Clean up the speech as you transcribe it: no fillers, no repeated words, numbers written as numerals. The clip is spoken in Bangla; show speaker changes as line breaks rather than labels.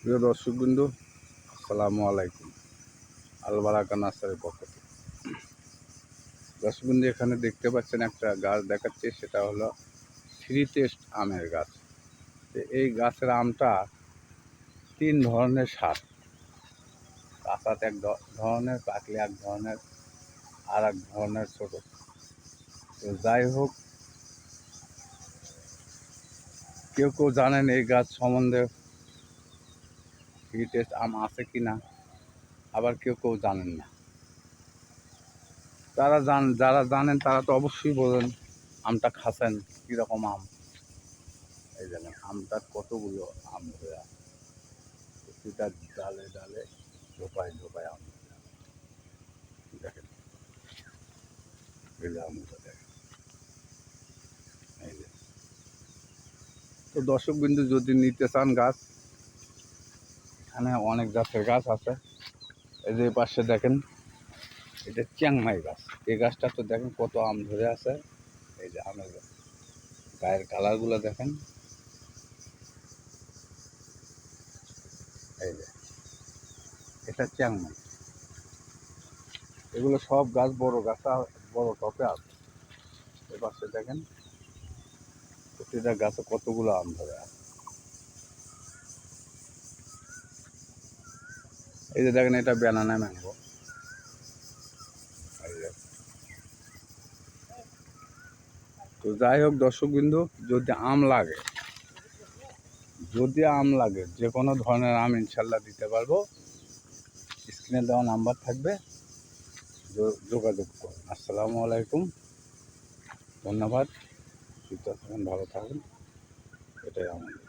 প্রিয় দর্শকবৃন্দ, আসসালামু আলাইকুম। আলবারাকা নার্সারির পক্ষ থেকে দর্শকবৃন্দ, এখানে দেখতে পাচ্ছেন একটা গাছ দেখাচ্ছে, সেটা হলো থ্রি টেস্ট আমের গাছ। এই গাছের আমটা তিন ধরনের স্বাদ, কাঁচাতে এক ধরনের, পাকলে এক ধরনের, আর এক ধরনের ছোট। তো যাই হোক, কেউ কেউ জানেন এই গাছ সম্বন্ধে থ্রি টেস্ট আম আছে কি না, আবার কেউ কেউ জানেন না। যারা জানেন তারা তো অবশ্যই বলেন আমটা খাচ্ছেন কীরকম আম। এই জানেন আমটার কতগুলো আম ধরে আছে, প্রতিটা ডালে ডালে ঝোপায় ঝোপায় আম দেখেন। এই যে আমটা দেখেন, এই যে। তো দর্শকবিন্দু, যদি নিতে চান গাছ, এখানে অনেক গাছের গাছ আছে। এই যে পাশে দেখেন, এটা চিয়াংমাই গাছ। এই গাছটা তো দেখেন কত আম ধরে আছে। এই যে আমের গায়ের কালারগুলো দেখেন, এই যে এটা চিয়াংমাই। এগুলো সব গাছ বড় গাছ, বড় টপে আছে। এ পাশে দেখেন, প্রতিটা গাছে কতগুলো আম ধরে আছে। এই যে দেখেন, এটা ব্যানানা ম্যাঙ্গো। তো যাই হোক দর্শকবিন্দু, যদি আম লাগে, যে কোনো ধরনের আম ইনশাল্লাহ দিতে পারবো। স্ক্রিনে দেওয়া নাম্বার থাকবে, যোগাযোগ করুন। আসসালামু আলাইকুম, ধন্যবাদ। সুস্থ থাকুন, ভালো থাকুন, এটাই আমাদের।